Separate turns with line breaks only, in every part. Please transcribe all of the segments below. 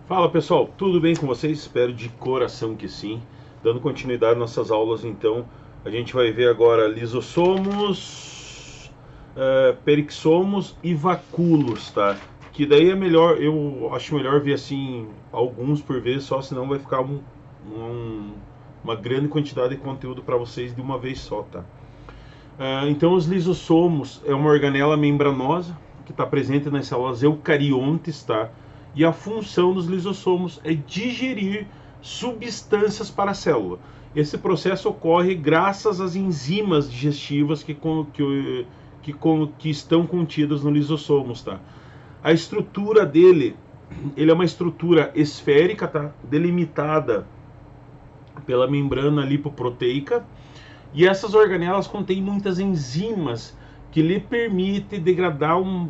Fala pessoal, tudo bem com vocês? Espero de coração que sim. Dando continuidade às nossas aulas, então, a gente vai ver agora lisossomos, perixomos e vacúolos, tá? Que daí é melhor, eu acho melhor ver assim, alguns por vez só, senão vai ficar uma grande quantidade de conteúdo para vocês de uma vez só, tá? Então, os lisossomos é uma organela membranosa que está presente nas células eucariontes, tá? E a função dos lisossomos é digerir substâncias para a célula. Esse processo ocorre graças às enzimas digestivas que estão contidas no lisossomos, tá? A estrutura dele, ele é uma estrutura esférica, tá? Delimitada pela membrana lipoproteica. E essas organelas contêm muitas enzimas que lhe permitem degradar um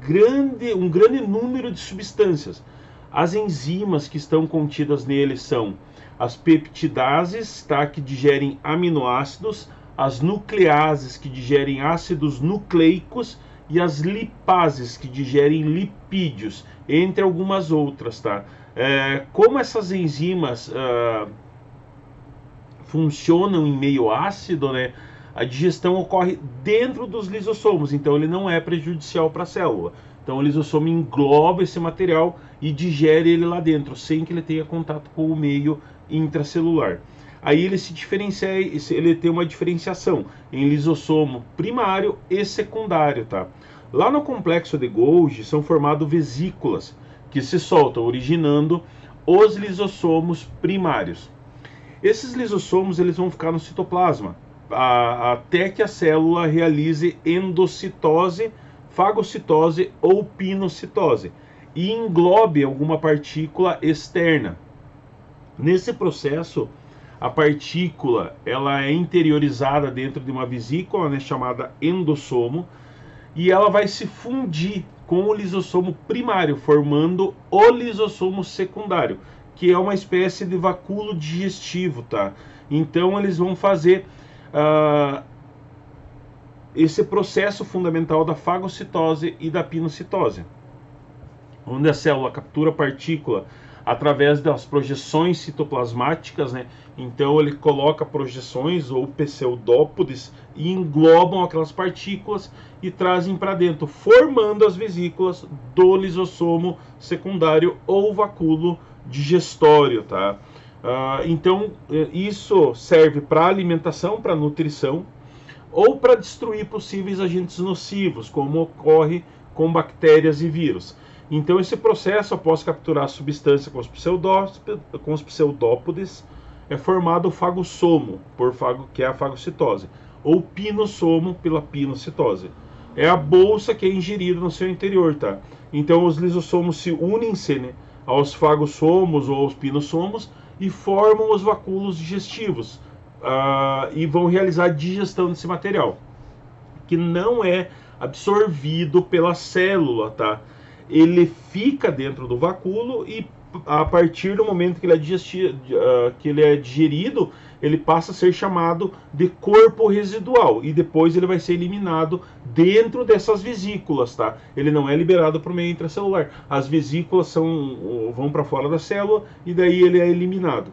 grande número de substâncias. As enzimas que estão contidas neles são as peptidases, tá, que digerem aminoácidos, as nucleases, que digerem ácidos nucleicos, e as lipases, que digerem lipídios, entre algumas outras. Tá? Como essas enzimas funcionam em meio ácido, né? A digestão ocorre dentro dos lisossomos, então ele não é prejudicial para a célula. Então o lisossomo engloba esse material e digere ele lá dentro, sem que ele tenha contato com o meio intracelular. Aí ele se diferencia, ele tem uma diferenciação em lisossomo primário e secundário, tá? Lá no complexo de Golgi são formadas vesículas que se soltam, originando os lisossomos primários. Esses lisossomos eles vão ficar no citoplasma até que a célula realize endocitose, fagocitose ou pinocitose e englobe alguma partícula externa. Nesse processo, a partícula ela é interiorizada dentro de uma vesícula, né, chamada endossomo, e ela vai se fundir com o lisossomo primário, formando o lisossomo secundário, que é uma espécie de vacúolo digestivo, tá? Então eles vão fazer esse processo fundamental da fagocitose e da pinocitose, onde a célula captura a partícula através das projeções citoplasmáticas, né? Então ele coloca projeções ou pseudópodes e englobam aquelas partículas e trazem para dentro, formando as vesículas do lisossomo secundário ou vacúolo digestório, tá? Então isso serve para alimentação, para nutrição, ou para destruir possíveis agentes nocivos, como ocorre com bactérias e vírus. Então esse processo, após capturar a substância com os pseudópodes, é formado o fagossomo, que é a fagocitose, ou pinossomo pela pinocitose. É a bolsa que é ingerida no seu interior, tá? Então os lisossomos se unem-se, né, aos fagossomos ou aos pinossomos e formam os vacúolos digestivos e vão realizar a digestão desse material, que não é absorvido pela célula, tá? Ele fica dentro do vacúolo e a partir do momento que ele é digerido, ele passa a ser chamado de corpo residual e depois ele vai ser eliminado dentro dessas vesículas, tá? Ele não é liberado para o meio intracelular. As vesículas vão para fora da célula e daí ele é eliminado.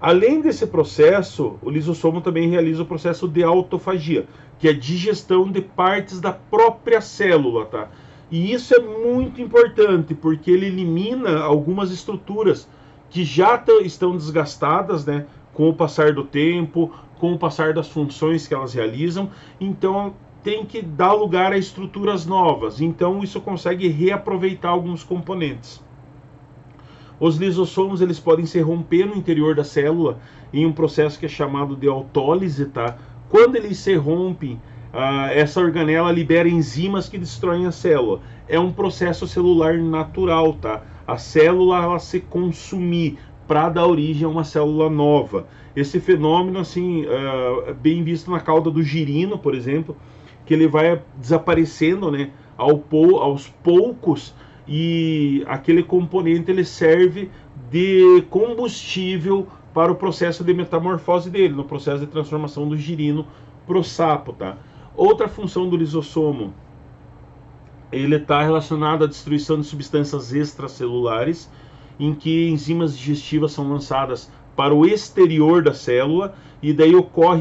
Além desse processo, o lisossomo também realiza o processo de autofagia, que é a digestão de partes da própria célula, tá? E isso é muito importante, porque ele elimina algumas estruturas que já estão desgastadas, né, com o passar do tempo, com o passar das funções que elas realizam. Então, tem que dar lugar a estruturas novas. Então, isso consegue reaproveitar alguns componentes. Os lisossomos eles podem se romper no interior da célula em um processo que é chamado de autólise, tá? Quando eles se rompem, essa organela libera enzimas que destroem a célula. É um processo celular natural, tá? A célula ela se consumir para dar origem a uma célula nova. Esse fenômeno assim é bem visto na cauda do girino, por exemplo, que ele vai desaparecendo, né, aos poucos, e aquele componente ele serve de combustível para o processo de metamorfose dele, no processo de transformação do girino para o sapo, tá? Outra função do lisossomo, ele está relacionado à destruição de substâncias extracelulares em que enzimas digestivas são lançadas para o exterior da célula, e daí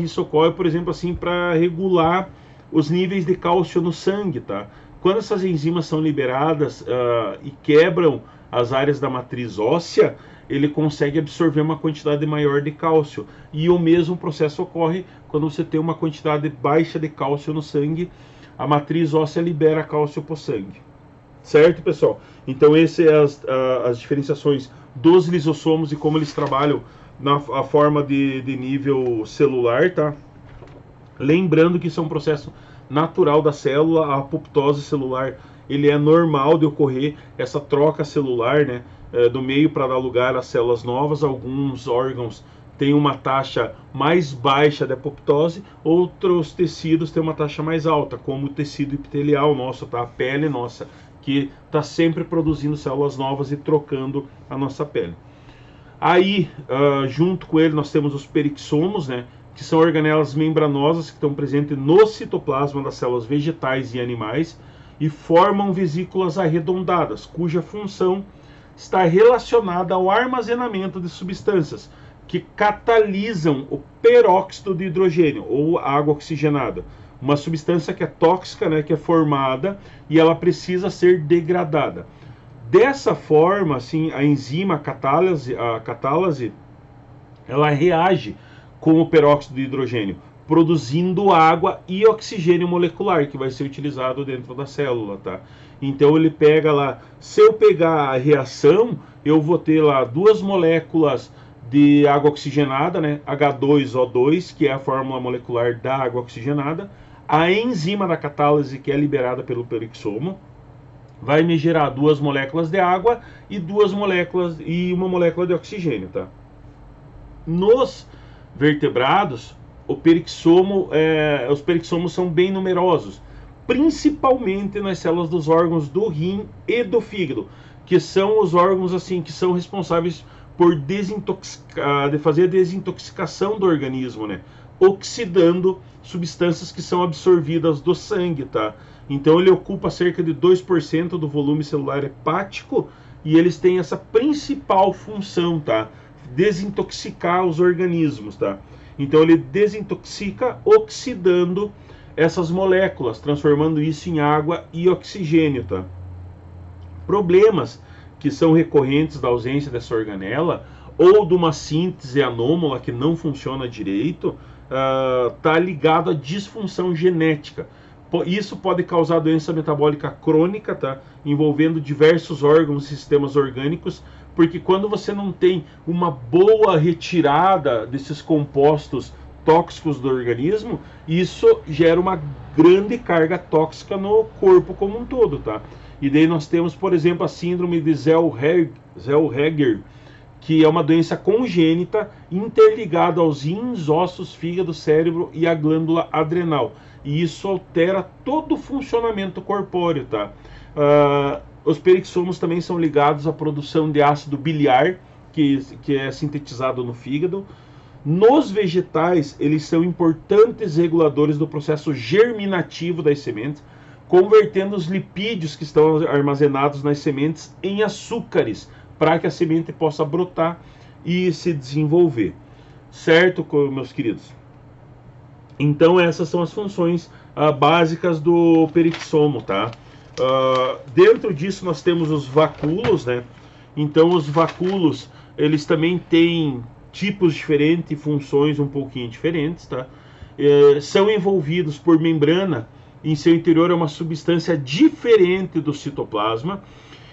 isso ocorre, por exemplo, assim, para regular os níveis de cálcio no sangue, tá? Quando essas enzimas são liberadas e quebram as áreas da matriz óssea, ele consegue absorver uma quantidade maior de cálcio. E o mesmo processo ocorre quando você tem uma quantidade baixa de cálcio no sangue, a matriz óssea libera cálcio para o sangue. Certo, pessoal? Então, essas são as diferenciações dos lisossomos e como eles trabalham na forma de nível celular, tá? Lembrando que isso é um processo natural da célula, a apoptose celular, ele é normal de ocorrer, essa troca celular, né, do meio para dar lugar às células novas. Alguns órgãos têm uma taxa mais baixa de apoptose, outros tecidos têm uma taxa mais alta, como o tecido epitelial nosso, tá? A pele nossa, que está sempre produzindo células novas e trocando a nossa pele. Aí, junto com ele, nós temos os perixomos, né, que são organelas membranosas que estão presentes no citoplasma das células vegetais e animais e formam vesículas arredondadas, cuja função está relacionada ao armazenamento de substâncias que catalisam o peróxido de hidrogênio ou água oxigenada, uma substância que é tóxica, né, que é formada e ela precisa ser degradada. Dessa forma, assim, a enzima a catálase, ela reage com o peróxido de hidrogênio, produzindo água e oxigênio molecular, que vai ser utilizado dentro da célula, tá? Então ele pega lá, se eu pegar a reação, eu vou ter lá 2 moléculas de água oxigenada, né? H2O2, que é a fórmula molecular da água oxigenada, a enzima da catálise, que é liberada pelo perixomo, vai me gerar 2 moléculas de água e 2 moléculas e uma molécula de oxigênio, tá? Nos vertebrados, os perixomos são bem numerosos, principalmente nas células dos órgãos do rim e do fígado, que são os órgãos assim que são responsáveis por de fazer a desintoxicação do organismo, né? Oxidando substâncias que são absorvidas do sangue, tá? Então ele ocupa cerca de 2% do volume celular hepático e eles têm essa principal função, tá? Desintoxicar os organismos, tá? Então ele desintoxica oxidando essas moléculas, transformando isso em água e oxigênio, tá? Problemas que são recorrentes da ausência dessa organela ou de uma síntese anômala que não funciona direito, tá ligado à disfunção genética. Isso pode causar doença metabólica crônica, tá? Envolvendo diversos órgãos e sistemas orgânicos, porque quando você não tem uma boa retirada desses compostos tóxicos do organismo, isso gera uma grande carga tóxica no corpo como um todo, tá? E daí nós temos, por exemplo, a síndrome de Zellweger, que é uma doença congênita interligada aos rins, ossos, fígado, cérebro e a glândula adrenal. E isso altera todo o funcionamento corpóreo, tá? Os perixomos também são ligados à produção de ácido biliar, que é sintetizado no fígado. Nos vegetais, eles são importantes reguladores do processo germinativo das sementes, convertendo os lipídios que estão armazenados nas sementes em açúcares, para que a semente possa brotar e se desenvolver. Certo, meus queridos? Então essas são as funções básicas do perixomo, tá? Dentro disso nós temos os vacúolos, né? Então os vacúolos, eles também têm tipos diferentes e funções um pouquinho diferentes, tá? São envolvidos por membrana, em seu interior é uma substância diferente do citoplasma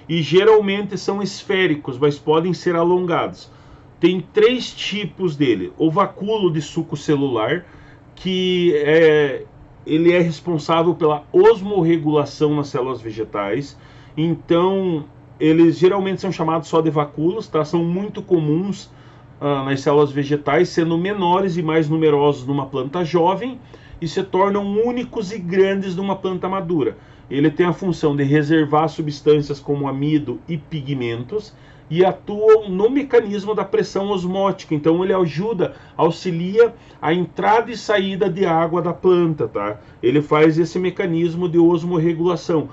e geralmente são esféricos, mas podem ser alongados. Tem 3 tipos dele: o vacúolo de suco celular, que ele é responsável pela osmorregulação nas células vegetais. Então, eles geralmente são chamados só de vacúolos, tá? São muito comuns nas células vegetais, sendo menores e mais numerosos numa planta jovem e se tornam únicos e grandes numa planta madura. Ele tem a função de reservar substâncias como amido e pigmentos e atuam no mecanismo da pressão osmótica. Então ele auxilia a entrada e saída de água da planta, tá? Ele faz esse mecanismo de osmorregulação,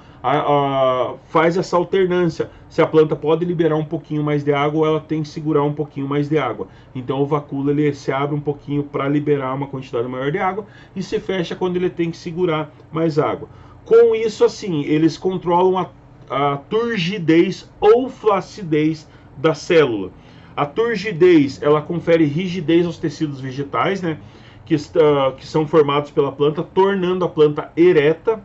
faz essa alternância. Se a planta pode liberar um pouquinho mais de água, ou ela tem que segurar um pouquinho mais de água. Então o vacúolo ele se abre um pouquinho para liberar uma quantidade maior de água e se fecha quando ele tem que segurar mais água. Com isso, assim, eles controlam a turgidez ou flacidez da célula. A turgidez, ela confere rigidez aos tecidos vegetais, né, que são formados pela planta, tornando a planta ereta,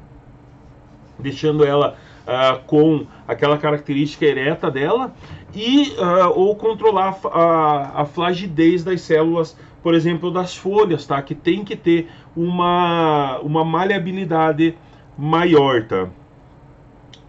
deixando ela com aquela característica ereta dela, ou controlar a flagidez das células, por exemplo, das folhas, tá, que tem que ter uma maleabilidade maior, tá?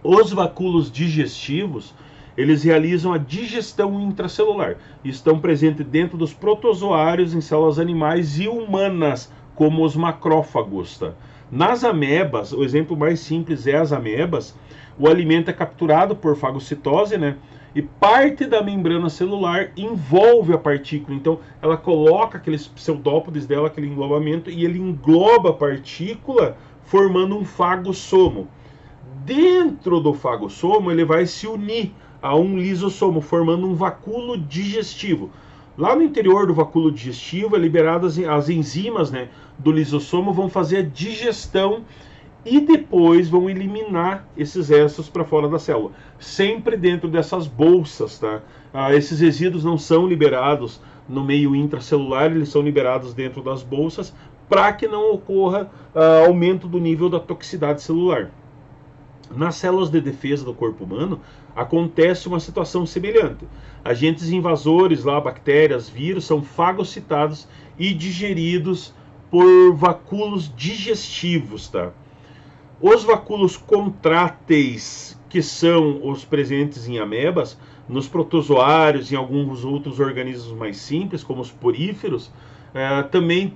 Os vacúolos digestivos, eles realizam a digestão intracelular. Estão presentes dentro dos protozoários em células animais e humanas, como os macrófagos, tá? Nas amebas, o exemplo mais simples é as amebas, o alimento é capturado por fagocitose, né? E parte da membrana celular envolve a partícula. Então, ela coloca aqueles pseudópodes dela, aquele englobamento, e ele engloba a partícula, formando um fagossomo. Dentro do fagossomo, ele vai se unir a um lisossomo, formando um vacúolo digestivo. Lá no interior do vacúolo digestivo, é liberadas as enzimas, né, do lisossomo, vão fazer a digestão e depois vão eliminar esses restos para fora da célula. Sempre dentro dessas bolsas, tá? Esses resíduos não são liberados no meio intracelular, eles são liberados dentro das bolsas para que não ocorra aumento do nível da toxicidade celular. Nas células de defesa do corpo humano, acontece uma situação semelhante. Agentes invasores, bactérias, vírus, são fagocitados e digeridos por vacúolos digestivos, tá? Os vacúolos contráteis, que são os presentes em amebas, nos protozoários e em alguns outros organismos mais simples, como os poríferos, também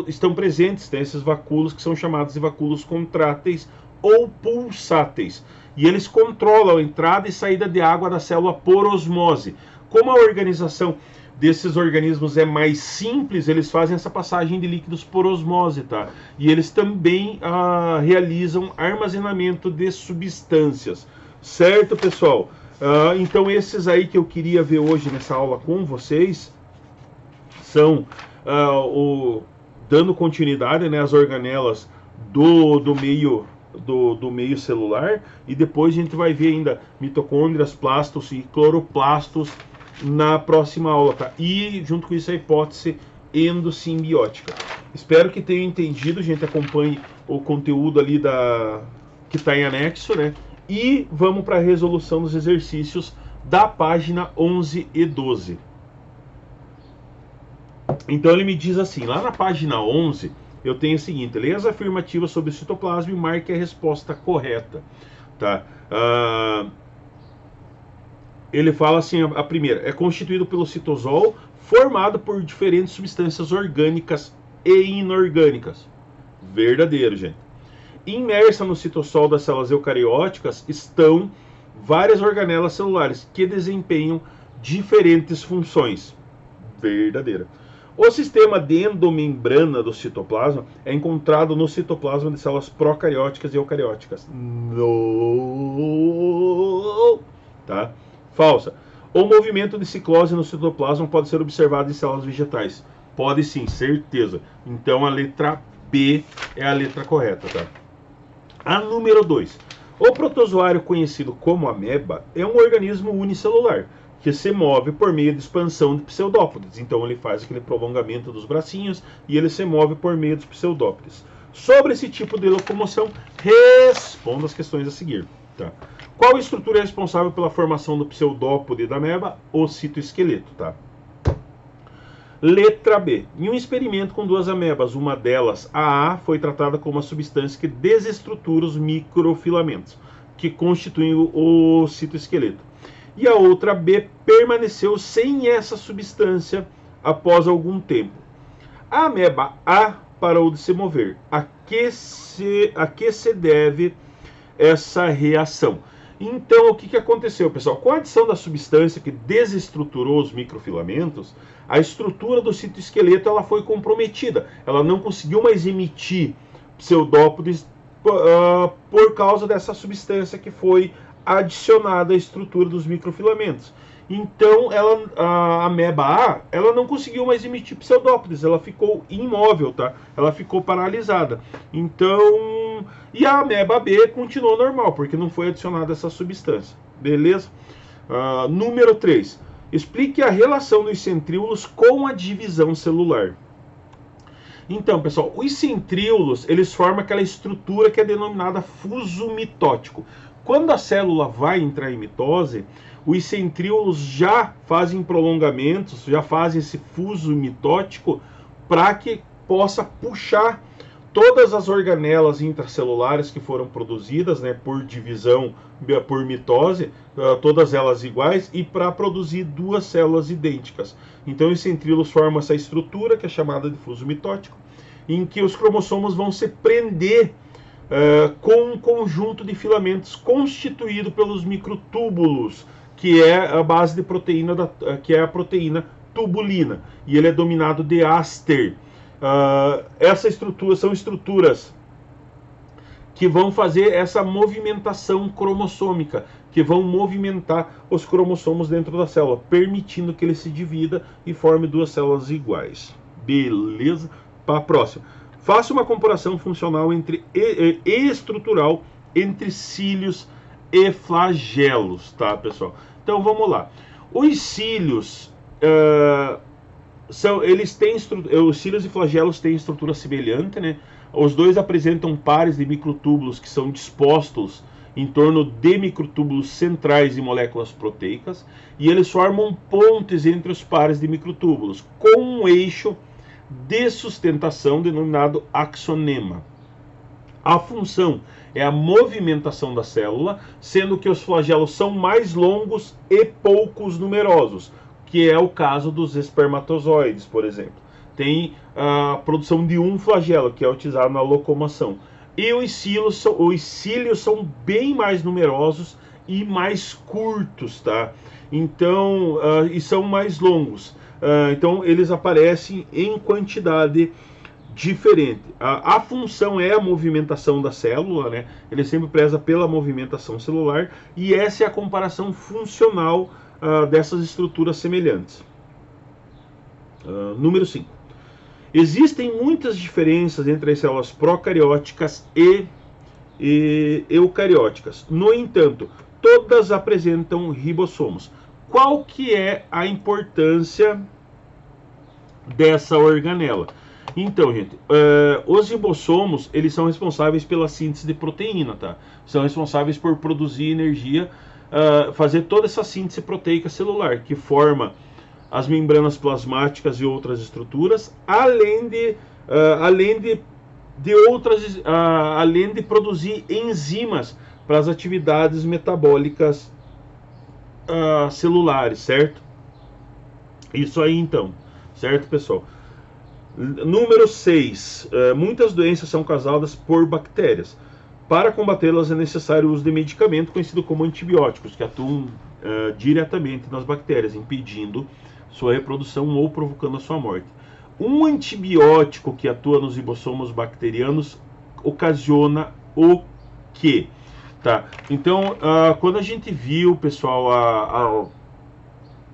estão presentes, né, esses vacúolos que são chamados de vacúolos contráteis ou pulsáteis. E eles controlam a entrada e saída de água da célula por osmose. Como a organização desses organismos é mais simples, eles fazem essa passagem de líquidos por osmose, tá? E eles também realizam armazenamento de substâncias. Certo, pessoal? Então esses aí que eu queria ver hoje nessa aula com vocês são dando continuidade, né, às organelas do meio celular, e depois a gente vai ver ainda mitocôndrias, plastos e cloroplastos na próxima aula, tá? E junto com isso a hipótese endossimbiótica. Espero que tenham entendido, gente. Acompanhe o conteúdo ali que está em anexo, né? E vamos para a resolução dos exercícios da página 11 e 12. Então ele me diz assim, lá na página 11, eu tenho o seguinte: leia as afirmativas sobre o citoplasma e marque a resposta correta, tá? Ele fala assim, a primeira, é constituído pelo citosol, formado por diferentes substâncias orgânicas e inorgânicas. Verdadeiro, gente. Imersa no citossol das células eucarióticas estão várias organelas celulares que desempenham diferentes funções. Verdadeira. O sistema de endomembrana do citoplasma é encontrado no citoplasma de células procarióticas e eucarióticas. Não. Tá? Falsa. O movimento de ciclose no citoplasma pode ser observado em células vegetais. Pode sim, certeza. Então a letra B é a letra correta, tá? A número 2. O protozoário, conhecido como ameba, é um organismo unicelular que se move por meio de expansão de pseudópodes. Então ele faz aquele prolongamento dos bracinhos e ele se move por meio dos pseudópodes. Sobre esse tipo de locomoção, responda as questões a seguir, tá? Qual estrutura é responsável pela formação do pseudópode da ameba? O citoesqueleto, tá? Letra B. Em um experimento com duas amebas, uma delas, a A, foi tratada como uma substância que desestrutura os microfilamentos, que constituem o citoesqueleto. E a outra B permaneceu sem essa substância após algum tempo. A ameba A parou de se mover. A que se deve essa reação? Então, o que aconteceu, pessoal? Com a adição da substância que desestruturou os microfilamentos, a estrutura do citoesqueleto ela foi comprometida. Ela não conseguiu mais emitir pseudópodes por causa dessa substância que foi adicionada à estrutura dos microfilamentos. Então, a ameba A, ela não conseguiu mais emitir pseudópodes, ela ficou imóvel, tá? Ela ficou paralisada. Então, e a ameba B continuou normal, porque não foi adicionada essa substância. Beleza? Número 3. Explique a relação dos centríolos com a divisão celular. Então, pessoal, os centríolos, eles formam aquela estrutura que é denominada fuso mitótico. Quando a célula vai entrar em mitose, os centríolos já fazem prolongamentos, já fazem esse fuso mitótico para que possa puxar todas as organelas intracelulares que foram produzidas, né, por divisão, por mitose, todas elas iguais, e para produzir duas células idênticas. Então os centríolos formam essa estrutura que é chamada de fuso mitótico, em que os cromossomos vão se prender com um conjunto de filamentos constituído pelos microtúbulos, que é a base de proteína, que é a proteína tubulina, e ele é dominado de áster. Essa estrutura são estruturas que vão fazer essa movimentação cromossômica, que vão movimentar os cromossomos dentro da célula, permitindo que ele se divida e forme duas células iguais. Beleza? Para a próxima. Faça uma comparação funcional e estrutural entre cílios e flagelos, tá, pessoal? Então vamos lá. Os cílios os cílios e flagelos têm estrutura semelhante, né? Os dois apresentam pares de microtúbulos que são dispostos em torno de microtúbulos centrais e moléculas proteicas, e eles formam pontes entre os pares de microtúbulos com um eixo de sustentação denominado axonema. A função é a movimentação da célula, sendo que os flagelos são mais longos e poucos numerosos, que é o caso dos espermatozoides, por exemplo. Tem a produção de um flagelo, que é utilizado na locomoção. E os cílios são bem mais numerosos e mais curtos, tá? Então, e são mais longos. Então, eles aparecem em quantidade diferente. A função é a movimentação da célula, né? Ele sempre preza pela movimentação celular, e essa é a comparação funcional dessas estruturas semelhantes. Número 5. Existem muitas diferenças entre as células procarióticas e eucarióticas. No entanto, todas apresentam ribossomos. Qual que é a importância dessa organela? Então, gente, os ribossomos, eles são responsáveis pela síntese de proteína, tá? São responsáveis por produzir energia, fazer toda essa síntese proteica celular, que forma as membranas plasmáticas e outras estruturas, além de produzir enzimas para as atividades metabólicas celulares, certo? Isso aí então, certo, pessoal? Número 6. Muitas doenças são causadas por bactérias. Para combatê-las é necessário o uso de medicamento conhecido como antibióticos, que atuam diretamente nas bactérias, impedindo sua reprodução ou provocando a sua morte. Um antibiótico que atua nos ribossomos bacterianos ocasiona o quê? Tá? Então, quando a gente viu, pessoal,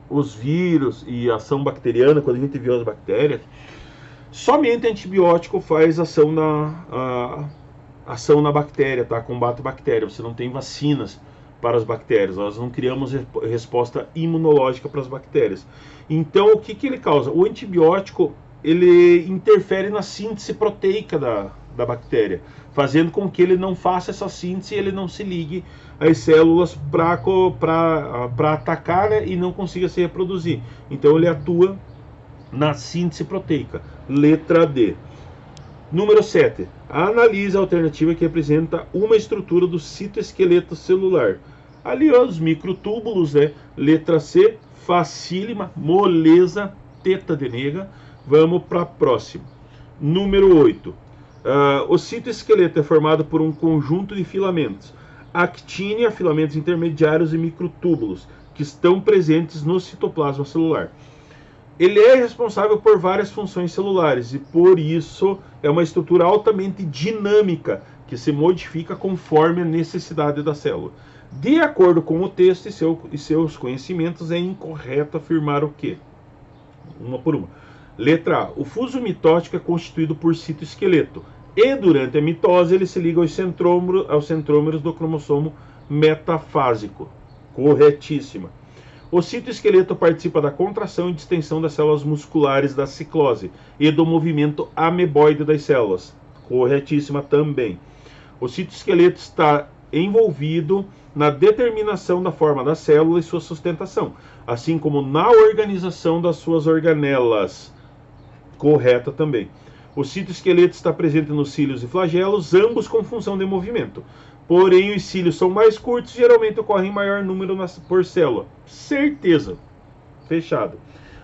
os vírus e a ação bacteriana, quando a gente viu as bactérias, somente antibiótico faz ação na bactéria, tá? Combate a bactéria. Você não tem vacinas para as bactérias, nós não criamos resposta imunológica para as bactérias. Então, o que ele causa? O antibiótico, ele interfere na síntese proteica da bactéria, fazendo com que ele não faça essa síntese e ele não se ligue às células para atacar, né, e não consiga se reproduzir. Então, ele atua na síntese proteica. Letra D. Número 7. Analise a alternativa que representa uma estrutura do citoesqueleto celular. Ali, ó, os microtúbulos, né? Letra C, facílima, moleza, teta de nega. Vamos para a próxima. Número 8. O citoesqueleto é formado por um conjunto de filamentos. actínia, filamentos intermediários e microtúbulos, que estão presentes no citoplasma celular. Ele é responsável por várias funções celulares e, por isso, é uma estrutura altamente dinâmica, que se modifica conforme a necessidade da célula. De acordo com o texto e seus conhecimentos, é incorreto afirmar o quê? Uma por uma. Letra A. O fuso mitótico é constituído por citoesqueleto e, durante a mitose, ele se liga aos centrômeros do cromossomo metafásico. Corretíssima. O citoesqueleto participa da contração e distensão das células musculares da ciclose e do movimento ameboide das células. Corretíssima também. O citoesqueleto está envolvido na determinação da forma da célula e sua sustentação, assim como na organização das suas organelas. Correta também. O citoesqueleto está presente nos cílios e flagelos, ambos com função de movimento. Porém, os cílios são mais curtos e geralmente ocorrem em maior número por célula. Certeza. Fechado.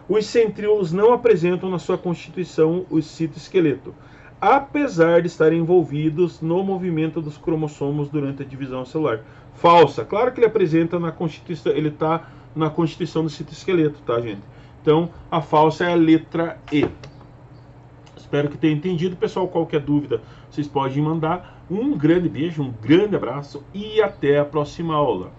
Os centríolos não apresentam na sua constituição o citoesqueleto, apesar de estarem envolvidos no movimento dos cromossomos durante a divisão celular. Falsa. Claro que ele apresenta na constituição, ele está na constituição do citoesqueleto, tá, gente? Então, a falsa é a letra E. Espero que tenha entendido, pessoal. Qualquer dúvida, vocês podem mandar. Um grande beijo, um grande abraço e até a próxima aula.